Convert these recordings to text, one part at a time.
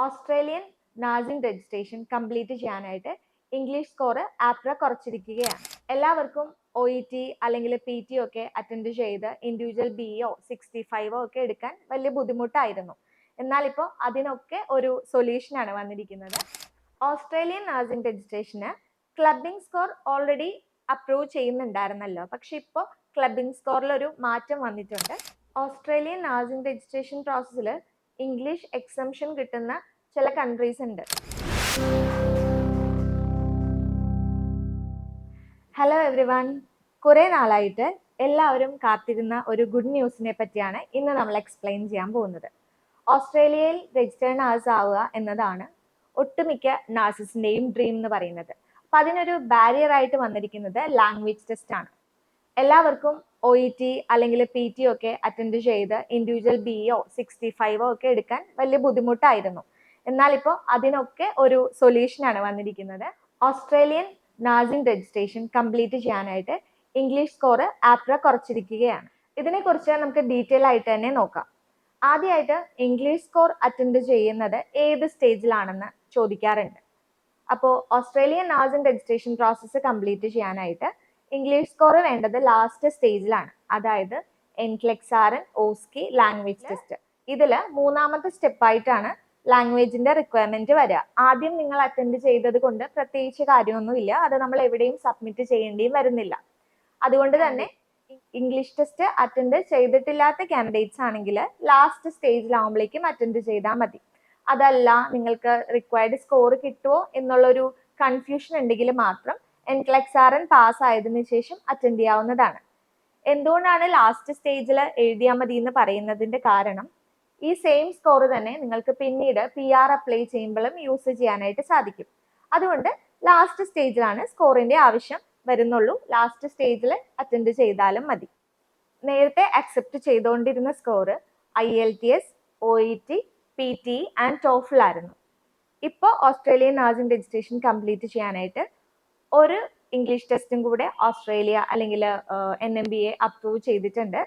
Australian nursing registration complete ചെയ്യാനായിട്ട് English score APRA കുറച്ചിരിക്കുകയാണ്. എല്ലാവർക്കും OET അല്ലെങ്കിൽ PT ഒക്കെ അറ്റൻഡ് ചെയ്ത് ഇൻഡിവിജ്വൽ BO 65 ഒക്കെ എടുക്കാൻ വലിയ ബുദ്ധിമുട്ടായിരുന്നു. എന്നാൽ ഇപ്പോൾ അതിനൊക്കെ ഒരു സൊല്യൂഷനാണ് വന്നിരിക്കുന്നത്. ഓസ്ട്രേലിയൻ നഴ്സിംഗ് രജിസ്ട്രേഷന് ക്ലബിംഗ് സ്കോർ ഓൾറെഡി അപ്രൂവ് ചെയ്യുന്നുണ്ടായിരുന്നല്ലോ, പക്ഷെ ഇപ്പോൾ ക്ലബിംഗ് സ്കോറിൽ ഒരു മാറ്റം വന്നിട്ടുണ്ട്. ഓസ്ട്രേലിയൻ നഴ്സിംഗ് രജിസ്ട്രേഷൻ പ്രോസസ്സിൽ ഇംഗ്ലീഷ് എക്സംഷൻ കിട്ടുന്ന ചില കൺട്രീസ് ഉണ്ട്. ഹലോ എവ്രിവൺ, കുറെ നാളായിട്ട് എല്ലാവരും കാത്തിരുന്ന ഒരു ഗുഡ് ന്യൂസിനെ പറ്റിയാണ് ഇന്ന് നമ്മൾ എക്സ്പ്ലെയിൻ ചെയ്യാൻ പോകുന്നത്. ഓസ്ട്രേലിയയിൽ രജിസ്റ്റേർഡ് നഴ്സ് ആവുക എന്നതാണ് ഒട്ടുമിക്ക നഴ്സസിന്റെയും ഡ്രീം എന്ന് പറയുന്നത്. അപ്പൊ അതിനൊരു ബാരിയർ ആയിട്ട് വന്നിരിക്കുന്നത് ലാംഗ്വേജ് ടെസ്റ്റ് ആണ്. എല്ലാവർക്കും OET അല്ലെങ്കിൽ PT ഒക്കെ അറ്റൻഡ് ചെയ്ത് ഇൻഡിവിജ്വൽ BO 65 ഒക്കെ എടുക്കാൻ വലിയ ബുദ്ധിമുട്ടായിരുന്നു. എന്നാൽ ഇപ്പോൾ അതിനൊക്കെ ഒരു സൊല്യൂഷനാണ് വന്നിരിക്കുന്നത്. ഓസ്ട്രേലിയൻ നഴ്സിംഗ് രജിസ്ട്രേഷൻ കംപ്ലീറ്റ് ചെയ്യാനായിട്ട് ഇംഗ്ലീഷ് സ്കോർ ആപ്ര കുറച്ചിരിക്കുകയാണ്. ഇതിനെക്കുറിച്ച് നമുക്ക് ഡീറ്റെയിൽ ആയിട്ട് തന്നെ നോക്കാം. ആദ്യമായിട്ട് ഇംഗ്ലീഷ് സ്കോർ അറ്റൻഡ് ചെയ്യുന്നത് ഏത് സ്റ്റേജിലാണെന്ന് ചോദിക്കാറുണ്ട്. അപ്പോൾ Australian nursing registration process complete ചെയ്യാനായിട്ട് ഇംഗ്ലീഷ് സ്കോർ വേണ്ടത് ലാസ്റ്റ് സ്റ്റേജിലാണ്. അതായത് എൻക്ലെക്സാരൻ, ഓസ്കി, ലാംഗ്വേജ് ടെസ്റ്റ്. ഇതിൽ മൂന്നാമത്തെ സ്റ്റെപ്പായിട്ടാണ് ലാംഗ്വേജിന്റെ റിക്വയർമെന്റ് വരിക. ആദ്യം നിങ്ങൾ അറ്റൻഡ് ചെയ്തത് കൊണ്ട് പ്രത്യേകിച്ച് കാര്യമൊന്നുമില്ല, അത് നമ്മൾ എവിടെയും സബ്മിറ്റ് ചെയ്യേണ്ടിയും വരുന്നില്ല. അതുകൊണ്ട് തന്നെ ഇംഗ്ലീഷ് ടെസ്റ്റ് അറ്റൻഡ് ചെയ്തിട്ടില്ലാത്ത കാൻഡിഡേറ്റ്സ് ആണെങ്കിൽ ലാസ്റ്റ് സ്റ്റേജിലാവുമ്പോഴേക്കും അറ്റൻഡ് ചെയ്താൽ മതി. അതല്ല, നിങ്ങൾക്ക് റിക്വയർഡ് സ്കോർ കിട്ടുമോ എന്നുള്ളൊരു കൺഫ്യൂഷൻ ഉണ്ടെങ്കിൽ മാത്രം എൻക്ലെക്സാരൻ പാസ് ആയതിനു ശേഷം അറ്റൻഡ് ചെയ്യാവുന്നതാണ്. എന്തുകൊണ്ടാണ് ലാസ്റ്റ് സ്റ്റേജിൽ എഴുതിയാൽ മതി എന്ന് പറയുന്നതിന്റെ കാരണം, ഈ സെയിം സ്കോർ തന്നെ നിങ്ങൾക്ക് പിന്നീട് PR അപ്ലൈ ചെയ്യുമ്പോഴും യൂസ് ചെയ്യാനായിട്ട് സാധിക്കും. അതുകൊണ്ട് ലാസ്റ്റ് സ്റ്റേജിലാണ് സ്കോറിന്റെ ആവശ്യം വരുന്നുള്ളൂ. ലാസ്റ്റ് സ്റ്റേജിൽ അറ്റൻഡ് ചെയ്താലും മതി. നേരത്തെ അക്സെപ്റ്റ് ചെയ്തുകൊണ്ടിരുന്ന score IELTS, OET, PT and TOEFL ആയിരുന്നു. ഇപ്പോൾ ഓസ്ട്രേലിയൻ നഴ്സിംഗ് രജിസ്ട്രേഷൻ കംപ്ലീറ്റ് ചെയ്യാനായിട്ട് ഒരു ഇംഗ്ലീഷ് ടെസ്റ്റും കൂടെ ഓസ്ട്രേലിയ അല്ലെങ്കിൽ NMBA അപ്രൂവ് ചെയ്തിട്ടുണ്ട്.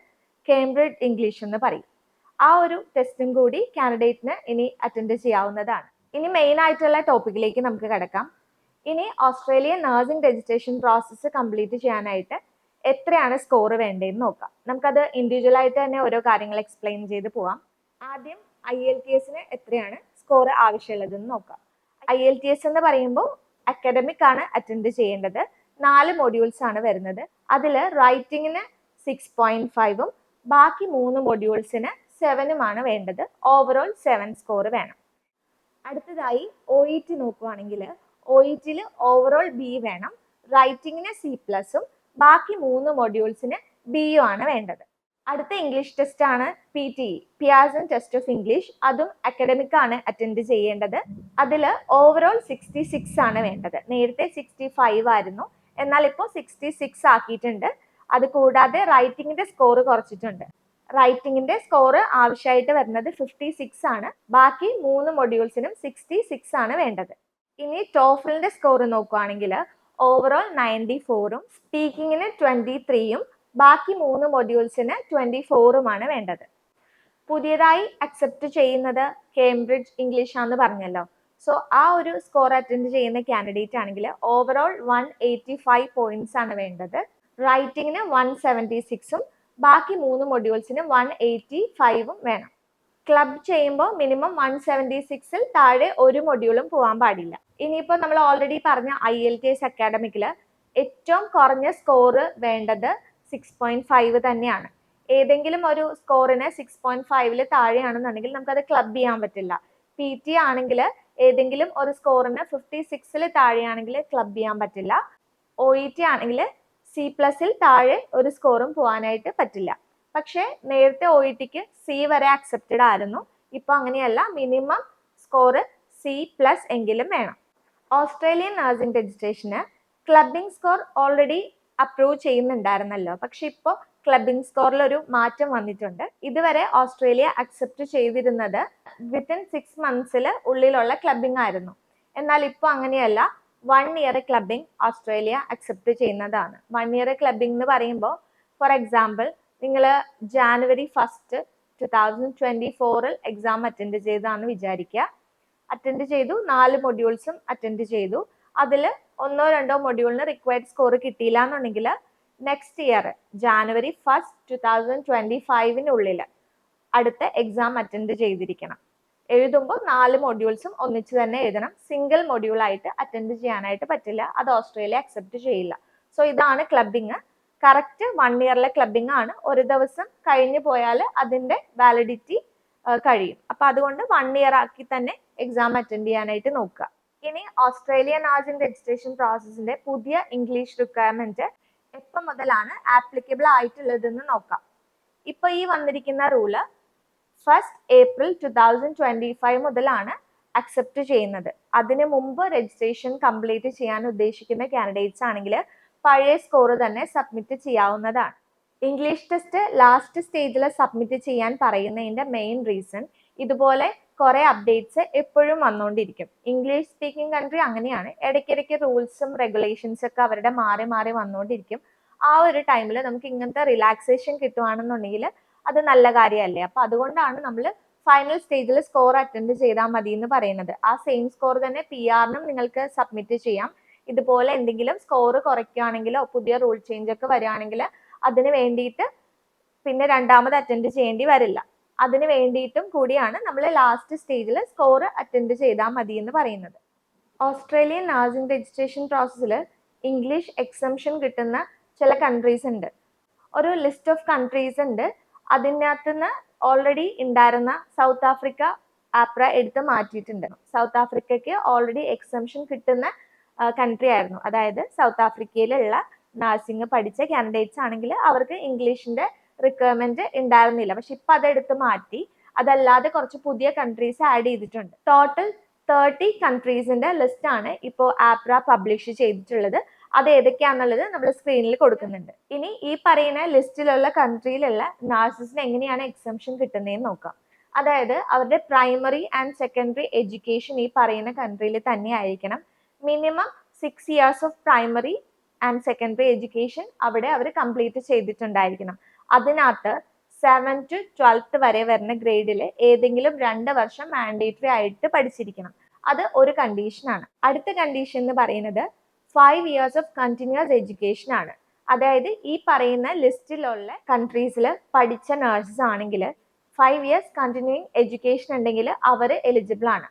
കേംബ്രിഡ്ജ് ഇംഗ്ലീഷ് എന്ന് പറയും. ആ ഒരു ടെസ്റ്റും കൂടി കാൻഡിഡേറ്റിന് ഇനി അറ്റൻഡ് ചെയ്യാവുന്നതാണ്. ഇനി മെയിൻ ആയിട്ടുള്ള ടോപ്പിക്കിലേക്ക് നമുക്ക് കിടക്കാം. ഇനി Australian nursing registration process complete ചെയ്യാനായിട്ട് എത്രയാണ് സ്കോർ വേണ്ടതെന്ന് നോക്കാം. നമുക്കത് ഇൻഡിവിജ്വൽ ആയിട്ട് തന്നെ ഓരോ കാര്യങ്ങൾ എക്സ്പ്ലെയിൻ ചെയ്ത് പോവാം. ആദ്യം IELTSന് എത്രയാണ് സ്കോർ ആവശ്യമുള്ളതെന്ന് നോക്കാം. IELTS എന്ന് പറയുമ്പോൾ അക്കാഡമിക് ആണ് അറ്റൻഡ് ചെയ്യേണ്ടത്. 4 മൊഡ്യൂൾസ് ആണ് വരുന്നത്. അതിൽ റൈറ്റിങ്ങിന് 6.5ഉം ബാക്കി 3 മൊഡ്യൂൾസിന് 7ഉമാണ് വേണ്ടത്. ഓവറോൾ 7 സ്കോർ വേണം. അടുത്തതായി OET നോക്കുവാണെങ്കിൽ OETയിൽ ഓവറോൾ B വേണം. റൈറ്റിങ്ങിന് C+ഉം ബാക്കി 3 മൊഡ്യൂൾസിന് Bയും ആണ് വേണ്ടത്. അടുത്ത ഇംഗ്ലീഷ് ടെസ്റ്റ് ആണ് PTE, Pearson test of English. അതും അക്കാഡമിക് ആണ് അറ്റൻഡ് ചെയ്യേണ്ടത്. അതിൽ ഓവറോൾ 66 ആണ് വേണ്ടത്. നേരത്തെ 65 ആയിരുന്നു, എന്നാൽ ഇപ്പോൾ 66 ആക്കിയിട്ടുണ്ട്. അത് കൂടാതെ റൈറ്റിങ്ങിന്റെ സ്കോർ കുറച്ചിട്ടുണ്ട്. റൈറ്റിങ്ങിന്റെ സ്കോർ ആവശ്യമായിട്ട് വരുന്നത് 56 ആണ്. ബാക്കി 3 മൊഡ്യൂൾസിനും 66 ആണ് വേണ്ടത്. ഇനി ടോഫലിന്റെ സ്കോർ നോക്കുകയാണെങ്കിൽ ഓവറോൾ 94ഉം സ്പീക്കിങ്ങിന് 23ഉം ബാക്കി 3 മൊഡ്യൂൾസിന് 24ഉമാണ് വേണ്ടത്. പുതിയതായി അക്സെപ്റ്റ് ചെയ്യുന്നത് കേംബ്രിഡ്ജ് ഇംഗ്ലീഷ് ആണെന്ന് പറഞ്ഞല്ലോ. സോ ആ ഒരു സ്കോർ അറ്റൻഡ് ചെയ്യുന്ന കാൻഡിഡേറ്റ് ആണെങ്കിൽ ഓവറോൾ 185 പോയിന്റ്സ് ആണ് വേണ്ടത്. റൈറ്റിങ്ങിന് 176ഉം ബാക്കി 3 മൊഡ്യൂൾസിന് 185ഉം വേണം. ക്ലബ് ചെയ്യുമ്പോൾ മിനിമം 176ൽ താഴെ ഒരു മൊഡ്യൂളും പോകാൻ പാടില്ല. ഇനിയിപ്പോൾ നമ്മൾ ഓൾറെഡി പറഞ്ഞ IELTS അക്കാഡമിക്കിൽ ഏറ്റവും കുറഞ്ഞ സ്കോർ വേണ്ടത് 6.5 തന്നെയാണ്. ഏതെങ്കിലും ഒരു സ്കോറിന് 6.5ൽ താഴെയാണെന്നുണ്ടെങ്കിൽ നമുക്കത് ക്ലബ് ചെയ്യാൻ പറ്റില്ല. PT ആണെങ്കിൽ ഏതെങ്കിലും ഒരു സ്കോറിന് 56ൽ താഴെയാണെങ്കിൽ ക്ലബ് ചെയ്യാൻ പറ്റില്ല. OET ആണെങ്കിൽ C+ൽ താഴെ ഒരു സ്കോറും പോകാനായിട്ട് പറ്റില്ല. പക്ഷേ നേരത്തെ OETക്ക് C വരെ അക്സെപ്റ്റഡ് ആയിരുന്നു. ഇപ്പോൾ അങ്ങനെയല്ല, മിനിമം സ്കോർ C+ എങ്കിലും വേണം. ഓസ്ട്രേലിയൻ നഴ്സിംഗ് രജിസ്ട്രേഷന് ക്ലബിംഗ് സ്കോർ ഓൾറെഡി അപ്രൂവ് ചെയ്യുന്നുണ്ടായിരുന്നല്ലോ, പക്ഷെ ഇപ്പോൾ ക്ലബിംഗ് സ്കോറിൽ ഒരു മാറ്റം വന്നിട്ടുണ്ട്. ഇതുവരെ ഓസ്ട്രേലിയ അക്സെപ്റ്റ് ചെയ്തിരുന്നത് വിത്തിൻ 6 മന്ത്സിൽ ഉള്ളിലുള്ള ക്ലബിംഗ് ആയിരുന്നു. എന്നാൽ ഇപ്പോൾ അങ്ങനെയല്ല, 1 ഇയർ ക്ലബിംഗ് ഓസ്ട്രേലിയ അക്സെപ്റ്റ് ചെയ്യുന്നതാണ്. 1 ഇയർ ക്ലബിംഗ് എന്ന് പറയുമ്പോൾ ഫോർ എക്സാമ്പിൾ നിങ്ങൾ January 1, 2024 എക്സാം അറ്റൻഡ് ചെയ്താന്ന് വിചാരിക്കുക. അറ്റൻഡ് ചെയ്തു, 4 മൊഡ്യൂൾസും അറ്റൻഡ് ചെയ്തു. അതിൽ 1-2 മൊഡ്യൂളിന് റിക്വയർഡ് സ്കോർ കിട്ടിയില്ല എന്നുണ്ടെങ്കിൽ നെക്സ്റ്റ് ഇയർ January 1, 2025 അടുത്ത എക്സാം അറ്റൻഡ് ചെയ്തിരിക്കണം. എഴുതുമ്പോൾ 4 മൊഡ്യൂൾസും ഒന്നിച്ച് തന്നെ എഴുതണം. സിംഗിൾ മൊഡ്യൂൾ ആയിട്ട് അറ്റൻഡ് ചെയ്യാനായിട്ട് പറ്റില്ല. അത് ഓസ്ട്രേലിയ അക്സെപ്റ്റ് ചെയ്യില്ല. സോ ഇതാണ് ക്ലബിങ്. കറക്റ്റ് 1 ഇയറിലെ ക്ലബിങ് ആണ്. ഒരു ദിവസം കഴിഞ്ഞു പോയാൽ അതിന്റെ വാലിഡിറ്റി കഴിയും. അപ്പൊ അതുകൊണ്ട് 1 ഇയർ ആക്കി തന്നെ എക്സാം അറ്റൻഡ് ചെയ്യാനായിട്ട് നോക്കുക. ഇനി ഓസ്ട്രേലിയൻ നാസിംഗ് രജിസ്ട്രേഷൻ പ്രോസസ്സിന്റെ പുതിയ ഇംഗ്ലീഷ് റിക്വയർമെന്റ് എപ്പോൾ മുതലാണ് ആപ്ലിക്കബിൾ ആയിട്ടുള്ളതെന്ന് നോക്കാം. ഇപ്പൊ ഈ വന്നിരിക്കുന്ന റൂള് 1 April 2025 മുതലാണ് അക്സെപ്റ്റ് ചെയ്യുന്നത്. അതിനു മുമ്പ് രജിസ്ട്രേഷൻ കംപ്ലീറ്റ് ചെയ്യാൻ ഉദ്ദേശിക്കുന്ന കാൻഡിഡേറ്റ്സ് ആണെങ്കിൽ പഴയ സ്കോർ തന്നെ സബ്മിറ്റ് ചെയ്യാവുന്നതാണ്. ഇംഗ്ലീഷ് ടെസ്റ്റ് ലാസ്റ്റ് സ്റ്റേജിൽ സബ്മിറ്റ് ചെയ്യാൻ പറയുന്നതിന്റെ മെയിൻ റീസൺ ഇതുപോലെ കുറെ അപ്ഡേറ്റ്സ് എപ്പോഴും വന്നുകൊണ്ടിരിക്കും. ഇംഗ്ലീഷ് സ്പീക്കിംഗ് കൺട്രി അങ്ങനെയാണ്. ഇടയ്ക്കിടയ്ക്ക് റൂൾസും റെഗുലേഷൻസ് ഒക്കെ അവരുടെ മാറി മാറി വന്നുകൊണ്ടിരിക്കും. ആ ഒരു ടൈമിൽ നമുക്ക് ഇങ്ങനത്തെ റിലാക്സേഷൻ കിട്ടുവാണെന്നുണ്ടെങ്കിൽ അത് നല്ല കാര്യമല്ലേ. അപ്പൊ അതുകൊണ്ടാണ് നമ്മൾ ഫൈനൽ സ്റ്റേജിൽ സ്കോർ അറ്റൻഡ് ചെയ്താൽ മതി എന്ന് പറയുന്നത്. ആ സെയിം സ്കോർ തന്നെ PR-നും നിങ്ങൾക്ക് സബ്മിറ്റ് ചെയ്യാം. ഇതുപോലെ എന്തെങ്കിലും സ്കോർ കുറയ്ക്കുകയാണെങ്കിലോ പുതിയ റൂൾ ചേഞ്ച് ഒക്കെ വരികയാണെങ്കിൽ അതിന് വേണ്ടിയിട്ട് പിന്നെ രണ്ടാമത് അറ്റൻഡ് ചെയ്യേണ്ടി വരില്ല. അതിന് വേണ്ടിയിട്ടും കൂടിയാണ് നമ്മൾ ലാസ്റ്റ് സ്റ്റേജിൽ സ്കോർ അറ്റൻഡ് ചെയ്താൽ മതി എന്ന് പറയുന്നത്. ഓസ്ട്രേലിയൻ നാസിംഗ് രജിസ്ട്രേഷൻ പ്രോസസ്സിൽ ഇംഗ്ലീഷ് എക്സംഷൻ കിട്ടുന്ന ചില കൺട്രീസ് ഉണ്ട്. ഒരു ലിസ്റ്റ് ഓഫ് കൺട്രീസ് ഉണ്ട്. അതിനകത്ത് നിന്ന് ഓൾറെഡി ഉണ്ടായിരുന്ന സൗത്ത് ആഫ്രിക്ക ആപ്ര എടുത്ത് മാറ്റിയിട്ടുണ്ട്. സൗത്ത് ആഫ്രിക്കയ്ക്ക് ഓൾറെഡി എക്സംഷൻ കിട്ടുന്ന കൺട്രി ആയിരുന്നു. അതായത് സൗത്ത് ആഫ്രിക്കയിലുള്ള നഴ്സിംഗ് പഠിച്ച കാൻഡിഡേറ്റ്സ് ആണെങ്കിൽ അവർക്ക് ഇംഗ്ലീഷിന്റെ റിക്വയർമെന്റ് ഉണ്ടായിരുന്നില്ല. പക്ഷെ ഇപ്പൊ അതെടുത്ത് മാറ്റി. അതല്ലാതെ കുറച്ച് പുതിയ കൺട്രീസ് ആഡ് ചെയ്തിട്ടുണ്ട്. ടോട്ടൽ 30 കൺട്രീസിന്റെ ലിസ്റ്റ് ആണ് ഇപ്പോൾ ആപ്ര പബ്ലിഷ് ചെയ്തിട്ടുള്ളത്. അത് ഏതൊക്കെയാണെന്നുള്ളത് നമ്മൾ സ്ക്രീനിൽ കൊടുക്കുന്നുണ്ട്. ഇനി ഈ പറയുന്ന ലിസ്റ്റിലുള്ള കൺട്രിയിലുള്ള നഴ്സസിന് എങ്ങനെയാണ് എക്സംഷൻ കിട്ടുന്നതെന്ന് നോക്കാം. അതായത് അവരുടെ പ്രൈമറി ആൻഡ് സെക്കൻഡറി എഡ്യൂക്കേഷൻ ഈ പറയുന്ന കൺട്രിയിൽ തന്നെ ആയിരിക്കണം. Minimum 6 years of primary and secondary education അവിടെ അവർ കംപ്ലീറ്റ് ചെയ്തിട്ടുണ്ടായിരിക്കണം. അതിനകത്ത് 7th to 12th വരെ വരുന്ന ഗ്രേഡിൽ ഏതെങ്കിലും 2 വർഷം മാൻഡേറ്ററി ആയിട്ട് പഠിച്ചിരിക്കണം. അത് ഒരു കണ്ടീഷനാണ്. അടുത്ത കണ്ടീഷൻ എന്ന് പറയുന്നത് 5 years ഓഫ് കണ്ടിന്യൂസ് എഡ്യൂക്കേഷൻ ആണ്. അതായത് ഈ പറയുന്ന ലിസ്റ്റിലുള്ള കൺട്രീസിൽ പഠിച്ച നഴ്സസ് ആണെങ്കിൽ 5 years കണ്ടിന്യൂയിങ് എഡ്യൂക്കേഷൻ ഉണ്ടെങ്കിൽ അവർ എലിജിബിൾ ആണ്.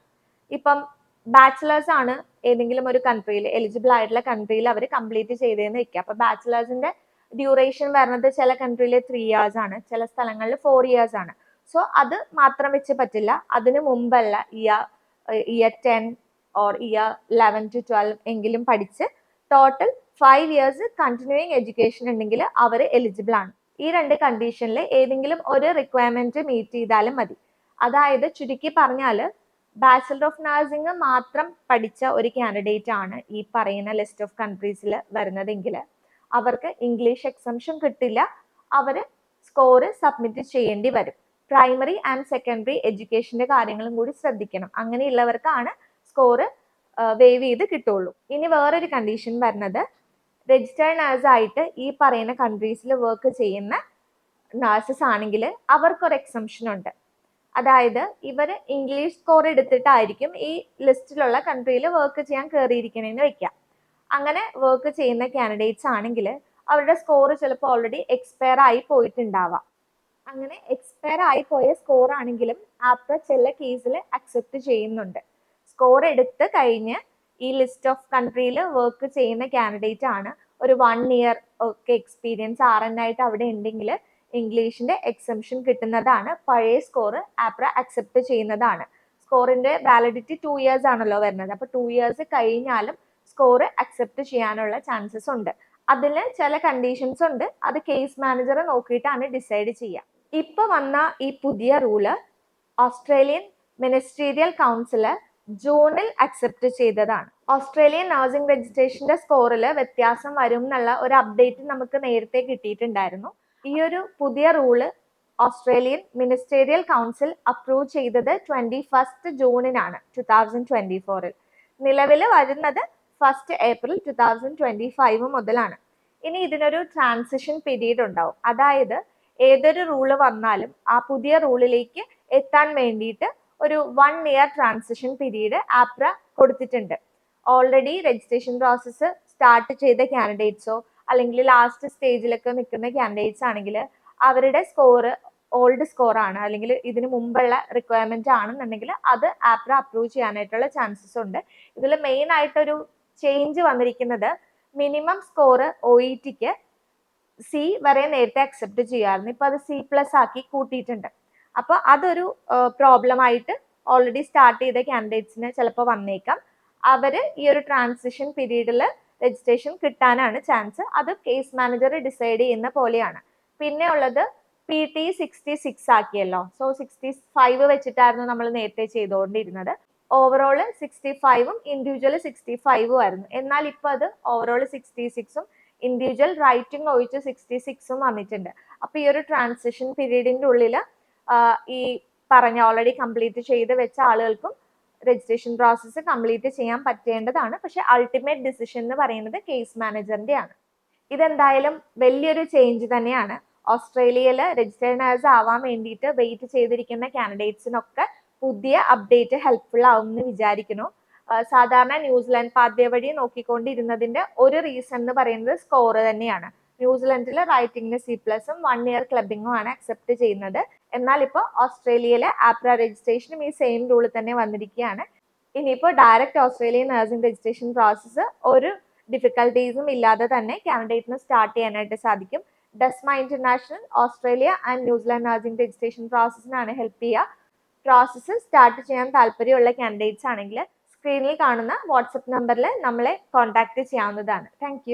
ഇപ്പം ബാച്ചിലേഴ്സ് ആണ് ഏതെങ്കിലും ഒരു കൺട്രിയിൽ എലിജിബിൾ ആയിട്ടുള്ള കൺട്രിയിൽ അവർ കംപ്ലീറ്റ് ചെയ്തതെന്ന് വെക്കുക. അപ്പൊ ബാച്ചിലേഴ്സിന്റെ ഡ്യൂറേഷൻ വരുന്നത് ചില കൺട്രിയിൽ 3 years ആണ്, ചില സ്ഥലങ്ങളിൽ 4 years ആണ്. സോ അത് മാത്രം വെച്ച് പറ്റില്ല. അതിന് മുമ്പല്ല ഇയർ 10 ഓർ ഇയർ 11 to 12 എങ്കിലും പഠിച്ച് ടോട്ടൽ 5 years കണ്ടിന്യൂയിങ് എഡ്യൂക്കേഷൻ ഉണ്ടെങ്കിൽ അവർ എലിജിബിൾ ആണ്. ഈ 2 കണ്ടീഷനിൽ ഏതെങ്കിലും ഒരു റിക്വയർമെന്റ് മീറ്റ് ചെയ്താലും മതി. അതായത് ചുരുക്കി പറഞ്ഞാൽ ബാച്ചലർ ഓഫ് നഴ്സിംഗ് മാത്രം പഠിച്ച ഒരു കാൻഡിഡേറ്റ് ആണ് ഈ പറയുന്ന ലിസ്റ്റ് ഓഫ് കൺട്രീസിൽ വരുന്നതെങ്കിൽ അവർക്ക് ഇംഗ്ലീഷ് എക്സംഷൻ കിട്ടില്ല. അവർ സ്കോർ സബ്മിറ്റ് ചെയ്യേണ്ടി വരും. പ്രൈമറി ആൻഡ് സെക്കൻഡറി എഡ്യൂക്കേഷന്റെ കാര്യങ്ങളും കൂടി ശ്രദ്ധിക്കണം. അങ്ങനെയുള്ളവർക്കാണ് സ്കോർ വേവ് ചെയ്ത് കിട്ടുള്ളൂ. ഇനി വേറൊരു കണ്ടീഷൻ വരുന്നത് രജിസ്റ്റേർഡ് നഴ്സ് ആയിട്ട് ഈ പറയുന്ന കൺട്രീസിൽ വർക്ക് ചെയ്യുന്ന നഴ്സസ് ആണെങ്കിൽ അവർക്കൊരു എക്സംഷൻ ഉണ്ട്. അതായത് ഇവർ ഇംഗ്ലീഷ് സ്കോർ എടുത്തിട്ടായിരിക്കും ഈ ലിസ്റ്റിലുള്ള കൺട്രിയിൽ വർക്ക് ചെയ്യാൻ കയറിയിരിക്കണേന്ന് വെക്കാം. അങ്ങനെ വർക്ക് ചെയ്യുന്ന കാൻഡിഡേറ്റ്സ് ആണെങ്കിൽ അവരുടെ സ്കോർ ചിലപ്പോൾ ഓൾറെഡി എക്സ്പയർ ആയി പോയിട്ടുണ്ടാവാം. അങ്ങനെ എക്സ്പയർ ആയി പോയ സ്കോർ ആണെങ്കിലും ആപ്ര ചില കേസിൽ അക്സെപ്റ്റ് ചെയ്യുന്നുണ്ട്. സ്കോർ എടുത്ത് കഴിഞ്ഞ് ഈ ലിസ്റ്റ് ഓഫ് കൺട്രിയിൽ വർക്ക് ചെയ്യുന്ന കാൻഡിഡേറ്റ് ആണ്, ഒരു 1 year ഒക്കെ എക്സ്പീരിയൻസ് RN ആയിട്ട് അവിടെ ഉണ്ടെങ്കിൽ ഇംഗ്ലീഷിന്റെ എക്സംഷൻ കിട്ടുന്നതാണ്. പഴയ സ്കോർ ആപ്ര അക്സെപ്റ്റ് ചെയ്യുന്നതാണ്. സ്കോറിന്റെ വാലിഡിറ്റി 2 years ആണല്ലോ വരുന്നത്. അപ്പൊ 2 years കഴിഞ്ഞാലും സ്കോർ അക്സെപ്റ്റ് ചെയ്യാനുള്ള ചാൻസസ് ഉണ്ട്. അതിൽ ചില കണ്ടീഷൻസ് ഉണ്ട്. അത് കേസ് മാനേജർ നോക്കിയിട്ടാണ് ഡിസൈഡ് ചെയ്യുക. ഇപ്പൊ വന്ന ഈ പുതിയ റൂള് ഓസ്ട്രേലിയൻ മിനിസ്റ്റീരിയൽ കൗൺസില് ജൂണിൽ അക്സെപ്റ്റ് ചെയ്തതാണ്. ഓസ്ട്രേലിയൻ നഴ്സിംഗ് രജിസ്ട്രേഷന്റെ സ്കോറിൽ വ്യത്യാസം വരും എന്നുള്ള ഒരു അപ്ഡേറ്റ് നമുക്ക് നേരത്തെ കിട്ടിയിട്ടുണ്ടായിരുന്നു. ഈ ഒരു പുതിയ rule Australian ministerial council approve ചെയ്തത് 21st ജൂണിനാണ് 2024. നിലവിൽ വരുന്നത് 1st April 2025 മുതലാണ്. ഇനി ഇതിനൊരു ട്രാൻസിഷൻ പീരീഡ് ഉണ്ടാവും. അതായത് ഏതൊരു റൂള് വന്നാലും ആ പുതിയ റൂളിലേക്ക് എത്താൻ വേണ്ടിയിട്ട് ഒരു 1 year ട്രാൻസിഷൻ പീരീഡ് ആപ്ര കൊടുത്തിട്ടുണ്ട്. ഓൾറെഡി രജിസ്ട്രേഷൻ പ്രോസസ്സ് സ്റ്റാർട്ട് ചെയ്ത കാൻഡിഡേറ്റ്സോ അല്ലെങ്കിൽ ലാസ്റ്റ് സ്റ്റേജിലൊക്കെ നിൽക്കുന്ന കാൻഡിഡേറ്റ്സ് ആണെങ്കിൽ അവരുടെ സ്കോർ ഓൾഡ് സ്കോർ ആണ് അല്ലെങ്കിൽ ഇതിന് മുമ്പുള്ള റിക്വയർമെന്റ് ആണെന്നുണ്ടെങ്കിൽ അത് ആപ്ര അപ്രൂവ് ചെയ്യാനായിട്ടുള്ള ചാൻസസ് ഉണ്ട്. ഇതിൽ മെയിൻ ആയിട്ടൊരു ചേഞ്ച് വന്നിരിക്കുന്നത് മിനിമം സ്കോർ OETക്ക് സി വരെ നേരത്തെ അക്സെപ്റ്റ് ചെയ്യാമായിരുന്നു. ഇപ്പൊ അത് C+ ആക്കി കൂട്ടിയിട്ടുണ്ട്. അപ്പൊ അതൊരു പ്രോബ്ലം ആയിട്ട് ഓൾറെഡി സ്റ്റാർട്ട് ചെയ്ത കാൻഡിഡേറ്റ്സിന് ചിലപ്പോൾ വന്നേക്കാം. അവര് ഈ ഒരു ട്രാൻസിഷൻ പീരീഡിൽ രജിസ്ട്രേഷൻ കിട്ടാനാണ് ചാൻസ്. അത് കേസ് മാനേജർ ഡിസൈഡ് ചെയ്യുന്ന പോലെയാണ്. പിന്നെ ഉള്ളത് PT 66 ആക്കിയല്ലോ. സോ 65 വെച്ചിട്ടായിരുന്നു നമ്മൾ നേരത്തെ ചെയ്തുകൊണ്ടിരുന്നത്. ഓവറോൾ 65ഉം ഇൻഡിവിജ്വൽ 65ഉം ആയിരുന്നു. എന്നാൽ ഇപ്പൊ അത് ഓവറോൾ 66ഉം ഇൻഡിവിജ്വൽ റൈറ്റിംഗ് ഒഴിച്ച് 66ഉം വന്നിട്ടുണ്ട്. അപ്പൊ ഈ ഒരു ട്രാൻസിഷൻ പീരീഡിന്റെ ഉള്ളിൽ ഈ പറഞ്ഞ ഓൾറെഡി കംപ്ലീറ്റ് ചെയ്ത് വെച്ച ആളുകൾക്കും രജിസ്ട്രേഷൻ പ്രോസസ്സ് കംപ്ലീറ്റ് ചെയ്യാൻ പറ്റേണ്ടതാണ്. പക്ഷെ അൾട്ടിമേറ്റ് ഡിസിഷൻ എന്ന് പറയുന്നത് കേസ് മാനേജറിന്റെ ആണ്. ഇതെന്തായാലും വലിയൊരു ചേഞ്ച് തന്നെയാണ്. ഓസ്ട്രേലിയയിൽ രജിസ്റ്റേർഡ് നഴ്സ് ആവാൻ വേണ്ടിയിട്ട് വെയിറ്റ് ചെയ്തിരിക്കുന്ന കാൻഡിഡേറ്റ്സിനൊക്കെ പുതിയ അപ്ഡേറ്റ് ഹെൽപ്ഫുൾ ആവും എന്ന് വിചാരിക്കുന്നു. സാധാരണ ന്യൂസിലാൻഡ് പാത്വേ വഴി നോക്കിക്കൊണ്ടിരുന്നതിന്റെ ഒരു റീസൺ എന്ന് പറയുന്നത് സ്കോർ തന്നെയാണ്. ന്യൂസിലൻഡിൽ റൈറ്റിംഗിന് C+ഉം 1 year ക്ലബിങ്ങും ആണ് അക്സെപ്റ്റ് ചെയ്യുന്നത്. എന്നാൽ ഇപ്പോൾ ഓസ്ട്രേലിയയിലെ ആപ്ര രജിസ്ട്രേഷനും ഈ സെയിം റൂൾ തന്നെ വന്നിരിക്കുകയാണ്. ഇനിയിപ്പോൾ direct Australian nursing registration process ഒരു ഡിഫിക്കൽട്ടീസും ഇല്ലാതെ തന്നെ കാൻഡിഡേറ്റിന് സ്റ്റാർട്ട് ചെയ്യാനായിട്ട് സാധിക്കും. ഡെസ്മ international Australia and New Zealand nursing registration പ്രോസസ്സിനാണ് ഹെൽപ്പ് ചെയ്യുക. പ്രോസസ്സ് സ്റ്റാർട്ട് ചെയ്യാൻ താല്പര്യമുള്ള കാൻഡിഡേറ്റ്സ് ആണെങ്കിൽ സ്ക്രീനിൽ കാണുന്ന വാട്സപ്പ് നമ്പറിൽ നമ്മളെ കോൺടാക്ട് ചെയ്യാവുന്നതാണ്. താങ്ക്